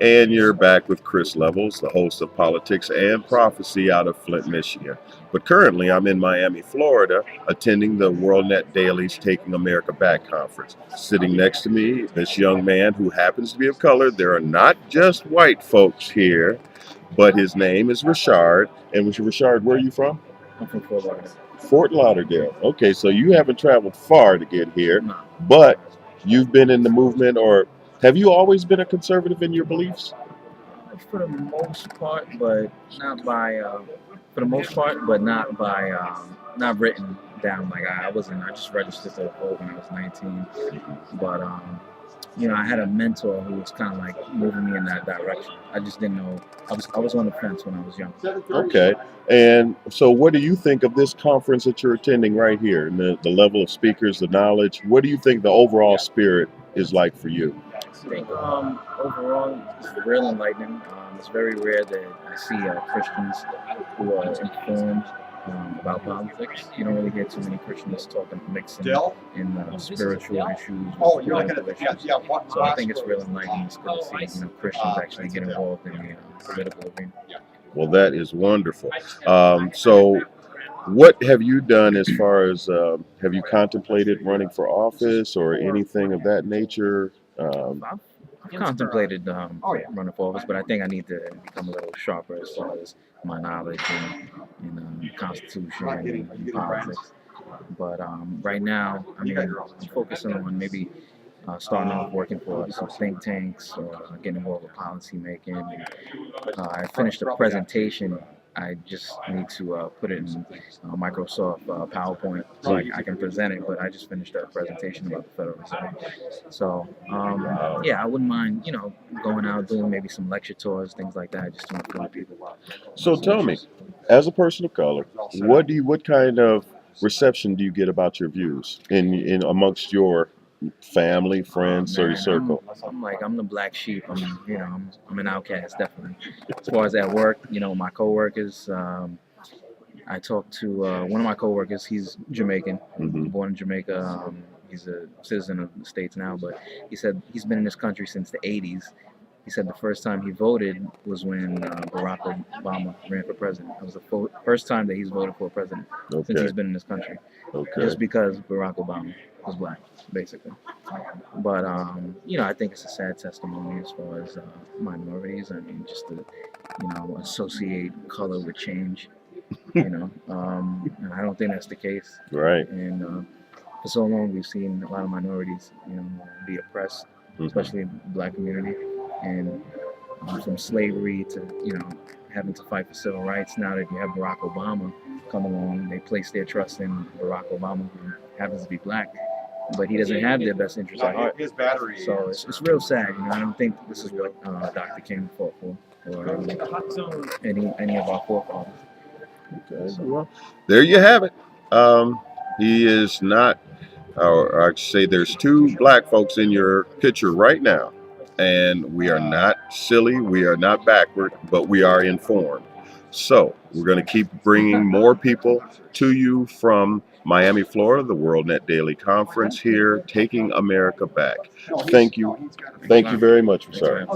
And you're back with Chris Levels, the host of Politics and Prophecy out of Flint, Michigan. But currently, I'm in Miami, Florida, attending the WorldNet Daily's Taking America Back conference. Sitting next to me, this young man who happens to be of color. There are not just white folks here, but his name is Rashard. And Rashard, where are you from? I'm from Fort Lauderdale. Fort Lauderdale. Okay, so you haven't traveled far to get here, No. but you've been in the movement, or have you always been a conservative in your beliefs? For the most part, but not by. For the most part, but not by. Not written down. Like I wasn't. I just registered to vote when I was 19. But I had a mentor who was kind of like moving me in that direction. I just didn't know. I was on the fence when I was young. Okay. And so, what do you think of this conference that you're attending right here? And the level of speakers, the knowledge. What do you think the overall spirit is like for you? I think overall it's real enlightening. It's very rare that I see Christians who are informed about politics. You don't really hear too many Christians talking, mixing in spiritual issues with political issues. So I think it's real enlightening. It's good to see Christians actually get involved in the political arena. Well, that is wonderful. So, what have you done as far as have you contemplated running for office or anything of that nature? I've contemplated running for office, but I think I need to become a little sharper as far as my knowledge in the Constitution and politics. But right now, I mean, I'm focusing on maybe starting off working for some think tanks or getting involved with policy making. I finished a presentation. I just need to put it in Microsoft PowerPoint so I can present it. But I just finished a presentation about the Federal Reserve. So yeah, I wouldn't mind, going out doing maybe some lecture tours, things like that, just to inform people. So tell me, as a person of color, what kind of reception do you get about your views in amongst your family, friends, or your Man, circle? I'm the black sheep. I'm an outcast, definitely. As far as at work, my coworkers. I talked to one of my coworkers. He's Jamaican, Hmm. born in Jamaica. He's a citizen of the States now, but he said he's been in this country since the 80s. He said the first time he voted was when Barack Obama ran for president. It was the first time that he's voted for a president since Okay. he's been in this country, Okay. just because Barack Obama was black, basically. But I think it's a sad testimony as far as minorities. I mean, just to associate color with change. And I don't think that's the case. Right. And for so long, we've seen a lot of minorities, be oppressed, Mhm. especially in the black community, and from slavery to having to fight for civil rights. Now that you have Barack Obama come along, they place their trust in Barack Obama, who happens to be black, but he doesn't have their best interests at heart. So it's real sad. I don't think this is what Dr. King fought for, or any of our forefathers. Okay. Well, there you have it. He is not, or I'd say there's two black folks in your picture right now. And we are not silly, we are not backward, but we are informed. So we're going to keep bringing more people to you from Miami, Florida, the WorldNet Daily Conference here, taking America back. Thank you. Thank you very much, sir.